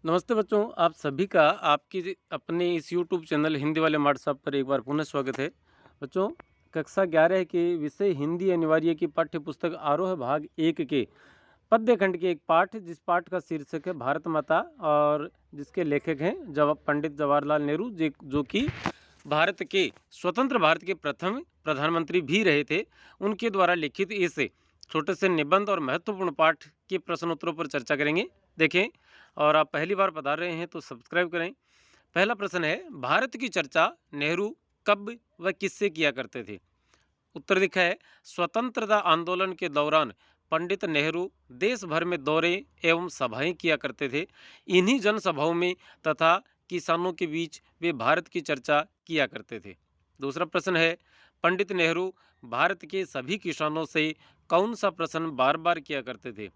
नमस्ते बच्चों, आप सभी का आपकी अपने इस यूट्यूब चैनल हिंदी वाले मार्ट साहब पर एक बार पुनः स्वागत है। बच्चों, कक्षा 11 के विषय हिंदी अनिवार्य की पाठ्य पुस्तक आरोह भाग 1 के पद्य खंड के एक पाठ, जिस पाठ का शीर्षक है भारत माता और जिसके लेखक हैं पंडित जवाहरलाल नेहरू, जो कि भारत के स्वतंत्र भारत के प्रथम प्रधानमंत्री भी रहे थे। उनके द्वारा लिखित इस छोटे से निबंध और महत्वपूर्ण पाठ के प्रश्न उत्तरों पर चर्चा करेंगे। देखें, और आप पहली बार पधार रहे हैं तो सब्सक्राइब करें। पहला प्रश्न है, भारत की चर्चा नेहरू कब व किससे किया करते थे? उत्तर लिखा है, स्वतंत्रता आंदोलन के दौरान पंडित नेहरू देश भर में दौरे एवं सभाएं किया करते थे। इन्हीं जनसभाओं में तथा किसानों के बीच वे भारत की चर्चा किया करते थे। दूसरा प्रश्न है, पंडित नेहरू भारत के सभी किसानों से कौन सा प्रश्न बार बार किया करते थे?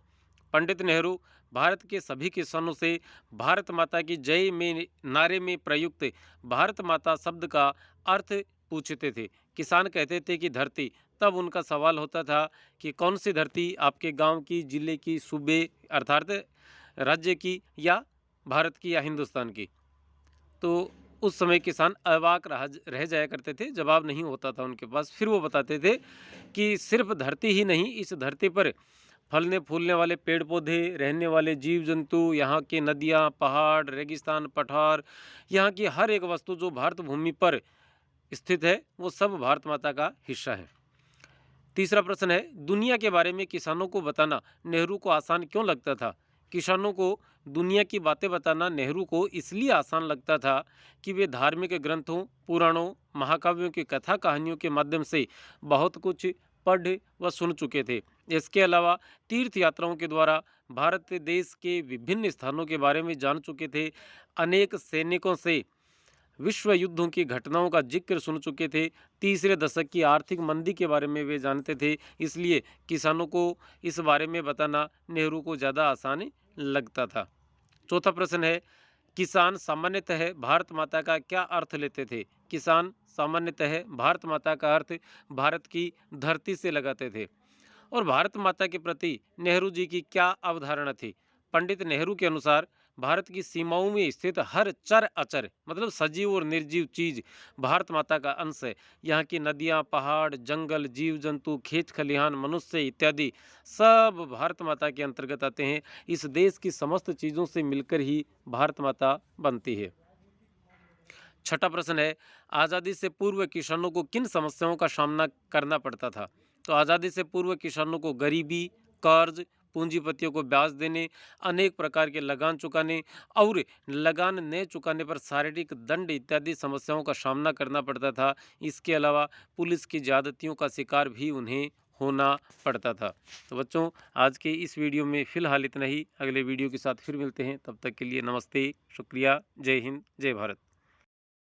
पंडित नेहरू भारत के सभी किसानों से भारत माता की जय में नारे में प्रयुक्त भारत माता शब्द का अर्थ पूछते थे। किसान कहते थे कि धरती, तब उनका सवाल होता था कि कौन सी धरती, आपके गांव की, जिले की, सूबे अर्थात राज्य की, या भारत की, या हिंदुस्तान की? तो उस समय किसान अवाक रह जाया करते थे, जवाब नहीं होता था उनके पास। फिर वो बताते थे कि सिर्फ धरती ही नहीं, इस धरती पर फलने फूलने वाले पेड़ पौधे, रहने वाले जीव जंतु, यहाँ के नदियाँ, पहाड़, रेगिस्तान, पठार, यहाँ की हर एक वस्तु जो भारत भूमि पर स्थित है, वो सब भारत माता का हिस्सा है। तीसरा प्रश्न है, दुनिया के बारे में किसानों को बताना नेहरू को आसान क्यों लगता था? किसानों को दुनिया की बातें बताना नेहरू को इसलिए आसान लगता था कि वे धार्मिक ग्रंथों, पुराणों, महाकाव्यों की कथा कहानियों के माध्यम से बहुत कुछ पढ़ व सुन चुके थे। इसके अलावा तीर्थ यात्राओं के द्वारा भारत देश के विभिन्न स्थानों के बारे में जान चुके थे। अनेक सैनिकों से विश्व युद्धों की घटनाओं का जिक्र सुन चुके थे। तीसरे दशक की आर्थिक मंदी के बारे में वे जानते थे। इसलिए किसानों को इस बारे में बताना नेहरू को ज़्यादा आसान लगता था। चौथा प्रश्न है, किसान सामान्यतः भारत माता का क्या अर्थ लेते थे? किसान सामान्यतः भारत माता का अर्थ भारत की धरती से लगाते थे। और भारत माता के प्रति नेहरू जी की क्या अवधारणा थी? पंडित नेहरू के अनुसार भारत की सीमाओं में स्थित हर चर अचर, मतलब सजीव और निर्जीव चीज भारत माता का अंश है। यहाँ की नदियाँ, पहाड़, जंगल, जीव जंतु, खेत खलिहान, मनुष्य इत्यादि सब भारत माता के अंतर्गत आते हैं। इस देश की समस्त चीज़ों से मिलकर ही भारत माता बनती है। छठा प्रश्न है, आज़ादी से पूर्व किसानों को किन समस्याओं का सामना करना पड़ता था? तो आज़ादी से पूर्व किसानों को गरीबी, कर्ज, पूंजीपतियों को ब्याज देने, अनेक प्रकार के लगान चुकाने और लगान न चुकाने पर शारीरिक दंड इत्यादि समस्याओं का सामना करना पड़ता था। इसके अलावा पुलिस की ज्यादतियों का शिकार भी उन्हें होना पड़ता था। तो बच्चों, आज के इस वीडियो में फ़िलहाल इतना ही। अगले वीडियो के साथ फिर मिलते हैं। तब तक के लिए नमस्ते, शुक्रिया, जय हिंद, जय भारत।